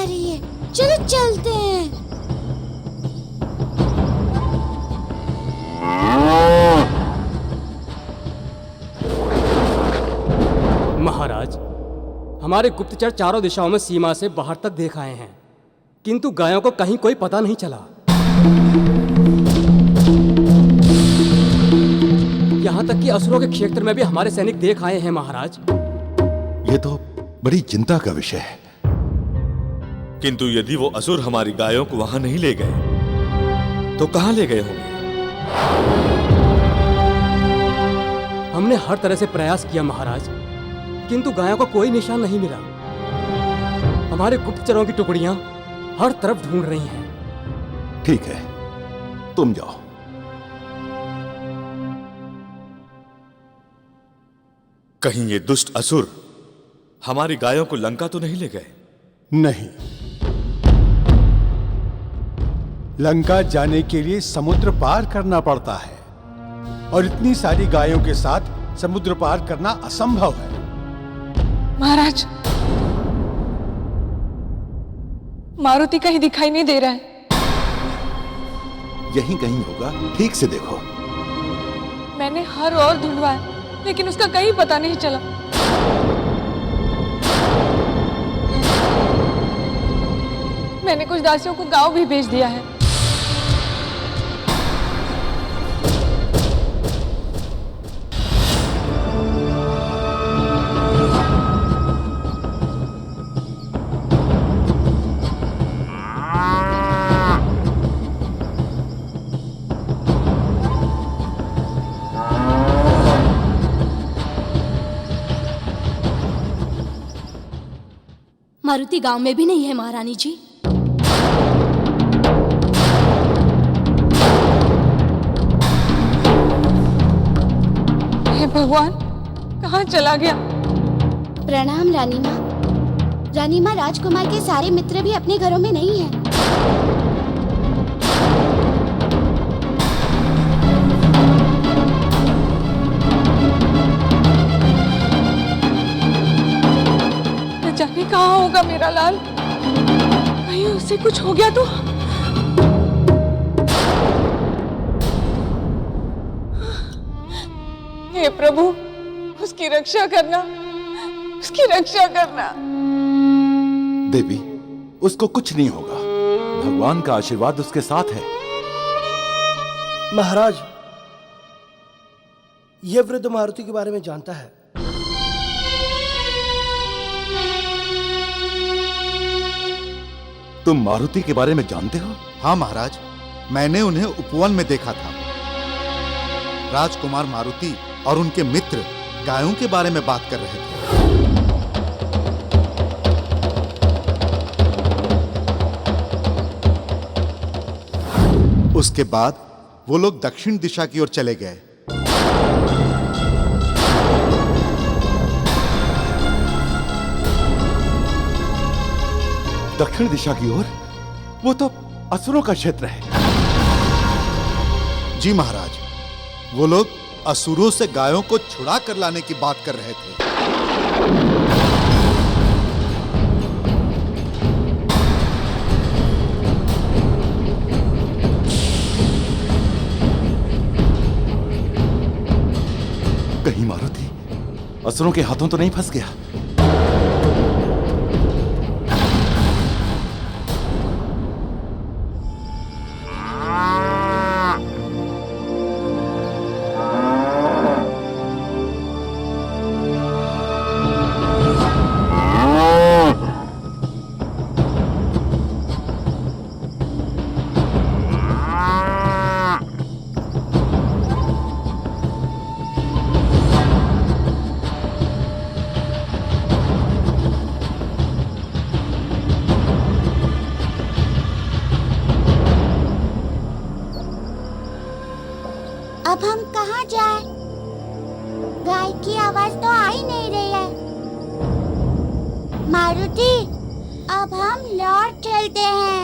रही है, चलो चलते हैं। महाराज, हमारे गुप्तचर चारों दिशाओं में सीमा से बाहर तक देख आए हैं, किंतु गायों को कहीं कोई पता नहीं चला। यहाँ तक कि असुरों के क्षेत्र में भी हमारे सैनिक देख आए हैं महाराज। ये तो बड़ी चिंता का विषय है। किंतु यदि वो असुर हमारी गायों को वहां नहीं ले गए तो कहां ले गए होंगे? हमने हर तरह से प्रयास किया महाराज, किंतु गायों को कोई निशान नहीं मिला। हमारे गुप्तचरों की टुकड़ियां हर तरफ ढूंढ रही हैं। ठीक है, तुम जाओ। कहीं ये दुष्ट असुर हमारी गायों को लंका तो नहीं ले गए? नहीं, लंका जाने के लिए समुद्र पार करना पड़ता है और इतनी सारी गायों के साथ समुद्र पार करना असंभव है। महाराज, मारुति कहीं दिखाई नहीं दे रहा है। यहीं कहीं होगा, ठीक से देखो। मैंने हर ओर ढूंढवाया, लेकिन उसका कहीं पता नहीं चला। मैंने कुछ दासियों को गांव भी भेज दिया है। मारुति गांव में भी नहीं है महारानी जी। हे भगवान, कहाँ चला गया? प्रणाम रानी माँ। रानी माँ, राजकुमार के सारे मित्र भी अपने घरों में नहीं हैं। जाने कहाँ होगा मेरा लाल? कहीं उससे कुछ हो गया तो? हे प्रभु, उसकी रक्षा करना, उसकी रक्षा करना। देवी, उसको कुछ नहीं होगा। भगवान का आशीर्वाद उसके साथ है। महाराज, यह वृद्ध मारुति के बारे में जानता है। तुम मारुति के बारे में जानते हो? हाँ महाराज, मैंने उन्हें उपवन में देखा था। राजकुमार मारुति और उनके मित्र गायों के बारे में बात कर रहे थे। उसके बाद वो लोग दक्षिण दिशा की ओर चले गए। दक्षिण दिशा की ओर? वो तो असुरों का क्षेत्र है। जी महाराज, वो लोग असुरों से गायों को छुड़ा कर लाने की बात कर रहे थे। कहीं मारुति असुरों के हाथों तो नहीं फंस गया? अब हम कहाँ जाएं? गाय की आवाज तो आ ही नहीं रही है। मारुति, अब हम लौट चलते हैं।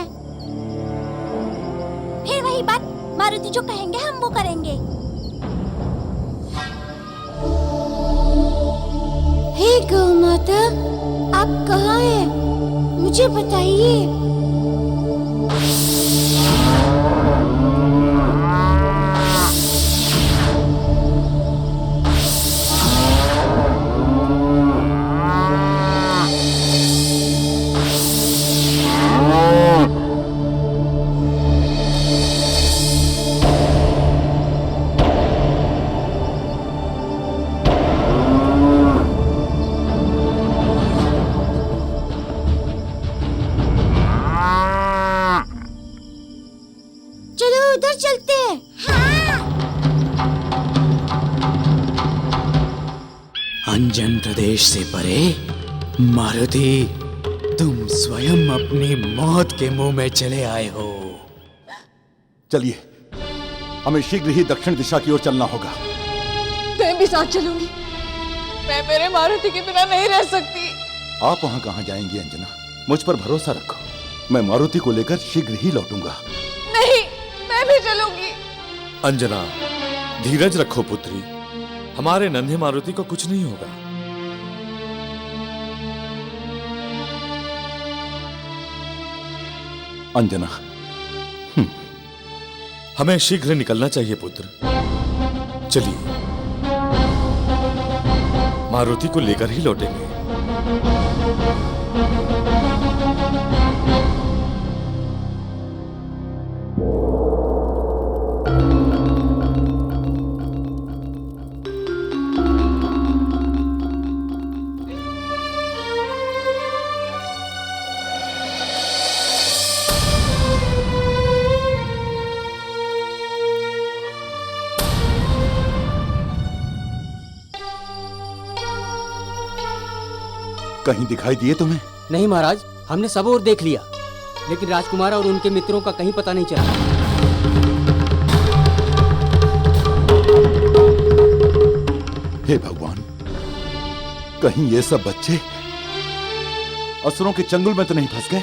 फिर वही बात, मारुति जो कहेंगे हम वो करेंगे। हे गौ माता, आप कहाँ हैं? मुझे बताइए। चलो उधर चलते हैं। अंजन प्रदेश से परे मारुति, तुम स्वयं अपनी मौत के मुंह में चले आए हो। चलिए, हमें शीघ्र ही दक्षिण दिशा की ओर चलना होगा। मैं भी साथ चलूंगी। मैं मेरे मारुति के बिना नहीं रह सकती। आप वहां कहां जाएंगी अंजना? मुझ पर भरोसा रखो, मैं मारुति को लेकर शीघ्र ही लौटूंगा। नहीं, मैं भी चलूंगी। अंजना, धीरज रखो पुत्री, हमारे नन्हे मारुति को कुछ नहीं होगा। अंजना, हमें शीघ्र निकलना चाहिए पुत्र। चलिए, मारुति को लेकर ही लौटेंगे। कहीं दिखाई दिए तुम्हें? नहीं महाराज, हमने सब ओर देख लिया, लेकिन राजकुमार और उनके मित्रों का कहीं पता नहीं चला। हे भगवान, कहीं ये सब बच्चे असुरों के चंगुल में तो नहीं फंस गए?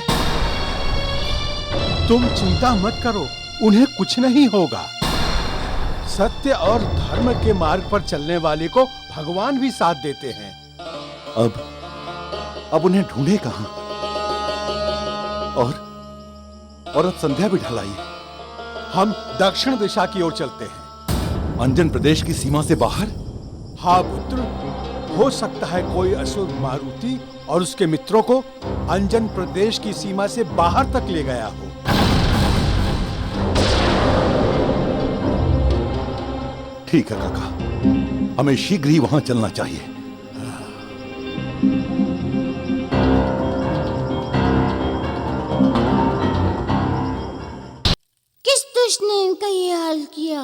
तुम चिंता मत करो, उन्हें कुछ नहीं होगा। सत्य और धर्म के मार्ग पर चलने वाले को भगवान भी साथ देते हैं। अब उन्हें ढूंढे कहां? और अब संध्या भी ढलाई। हम दक्षिण दिशा की ओर चलते हैं। अंजन प्रदेश की सीमा से बाहर? हाँ पुत्र, हो सकता है कोई असुर मारुति और उसके मित्रों को अंजन प्रदेश की सीमा से बाहर तक ले गया हो। ठीक है काका, हमें शीघ्र ही वहां चलना चाहिए। किस दुष्ट ने इनका ये हाल किया?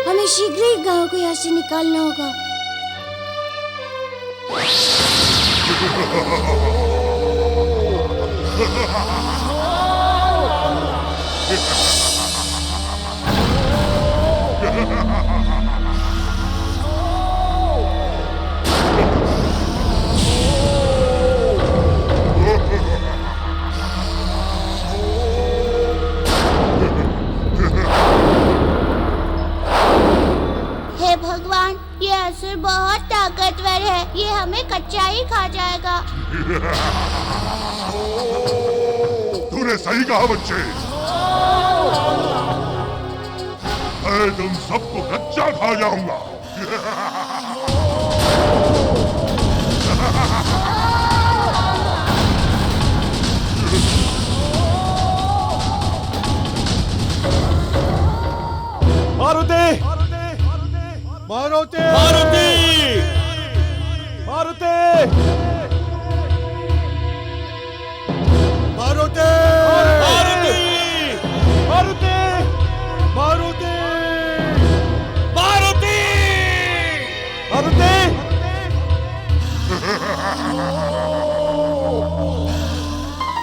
हमें शीघ्र ही गांव को यहाँ से निकालना होगा। हे भगवान, ये असुर बहुत ताकतवर है, ये हमें कच्चा ही खा जाएगा। तूने सही कहा बच्चे, मैं तुम सबको कच्चा खा जाऊंगा। मारुति! मारुति! मारुति! मारुति! मारुति! मारुति! मारुति! मारुति! मारुति!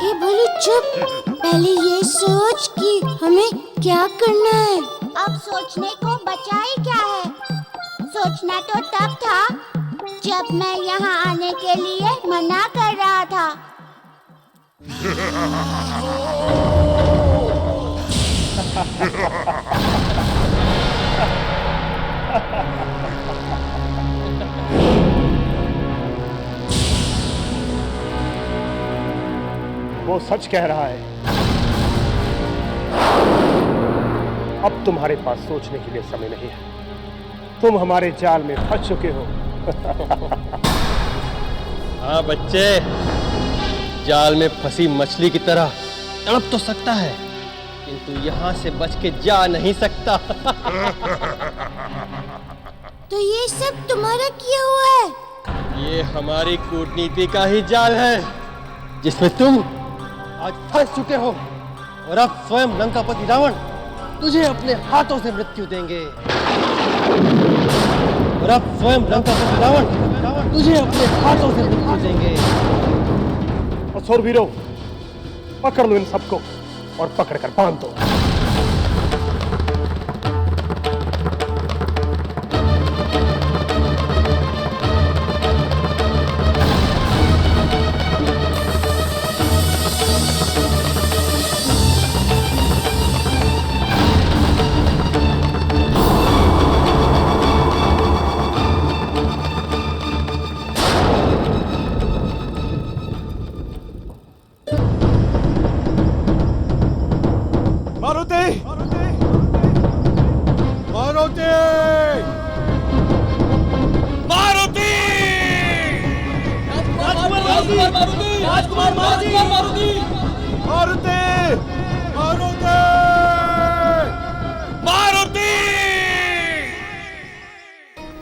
ये बोली चुप, पहले ये सोच कि हमें क्या करना है। अब सोचने को बचा ही क्या है? सोचना तो तब था जब मैं यहाँ आने के लिए मना कर रहा था। वो सच कह रहा है। अब तुम्हारे पास सोचने के लिए समय नहीं है, तुम हमारे जाल में फंस चुके हो। हाँ बच्चे, जाल में फंसी मछली की तरह तड़प तो सकता है, किंतु यहाँ से बच के जा नहीं सकता। तो ये सब तुम्हारा किया हुआ है? ये हमारी कूटनीति का ही जाल है, जिसमें तुम आज फंस चुके हो, और अब स्वयं लंकापति रावण तुझे अपने हाथों से मृत्यु देंगे। और अब स्वयं लंकापति रावण तुझे अपने हाथों से मृत्यु देंगे। असुर वीरों, पकड़ लो इन सबको और पकड़कर बांध दो।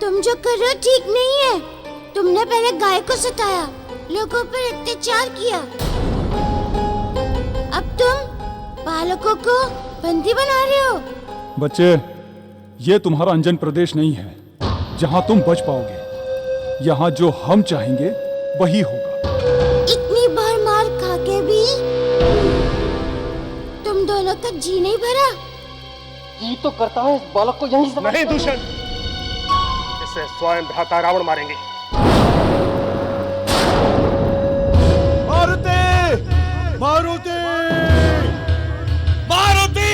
तुम जो कर रहे हो ठीक नहीं है। तुमने पहले गाय को सताया, लोगों पर अत्याचार किया, अब तुम बालकों को बंदी बना रहे हो। बच्चे, ये तुम्हारा अंजन प्रदेश नहीं है जहाँ तुम बच पाओगे। यहाँ जो हम चाहेंगे वही होगा। इतनी बार मार खा के भी तुम दोनों का जी नहीं भरा? जी तो करता है, इस बालक को यहीं से नहीं दूषण, इसे स्वयं भ्राता रावण मारेंगे। मारुति! मारुति! मारुति!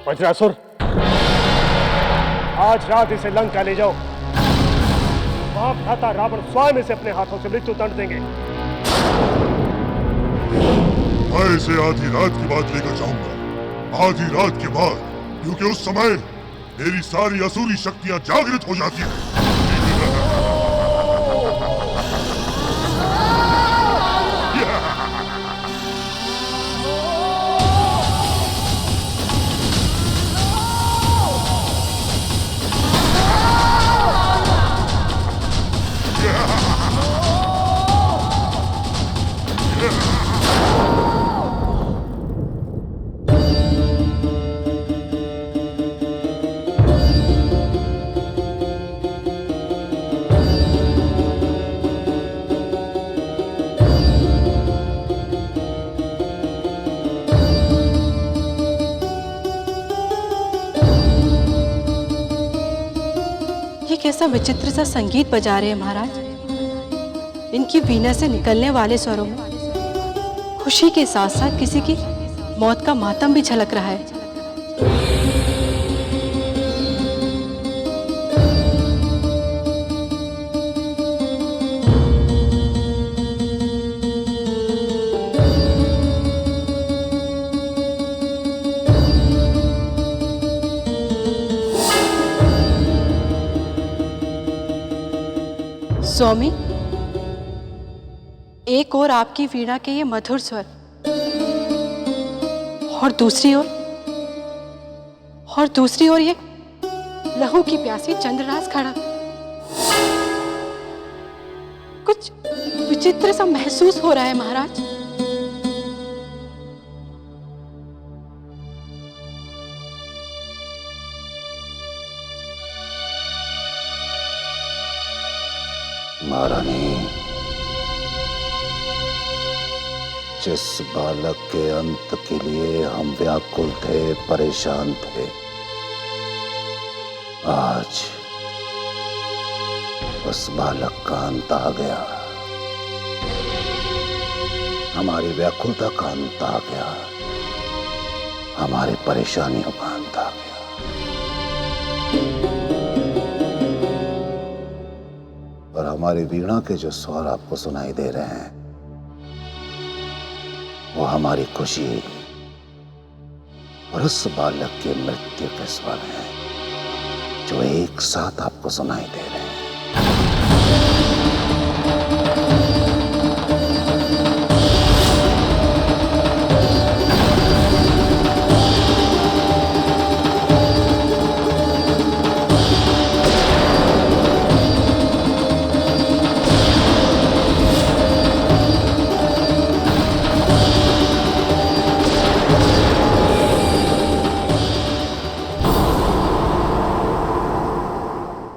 वज्रासुर, आज रात इसे लंका ले जाओ, वहां भ्राता रावण स्वयं इसे अपने हाथों से मृत्यु दंड देंगे। मैं इसे आधी रात के बाद लेकर जाऊंगा, आधी रात के बाद, क्योंकि उस समय मेरी सारी असुरी शक्तियां जागृत हो जाती हैं। कैसा विचित्र सा संगीत बजा रहे हैं महाराज। इनकी वीणा से निकलने वाले स्वरों में खुशी के साथ साथ किसी की मौत का मातम भी झलक रहा है। स्वामी, एक ओर आपकी वीणा के ये मधुर स्वर और दूसरी ओर ये लहू की प्यासी चंद्रराज खड़ा। कुछ विचित्र सा महसूस हो रहा है महाराज। महारानी, जिस बालक के अंत के लिए हम व्याकुल थे, परेशान थे, आज उस बालक का अंत आ गया। हमारी व्याकुलता का अंत आ गया, हमारी परेशानियों का अंत आ गया। हमारी वीणा के जो स्वर आपको सुनाई दे रहे हैं वो हमारी खुशी और उस बालक की मृत्यु के स्वर हैं जो एक साथ आपको सुनाई दे रहे हैं।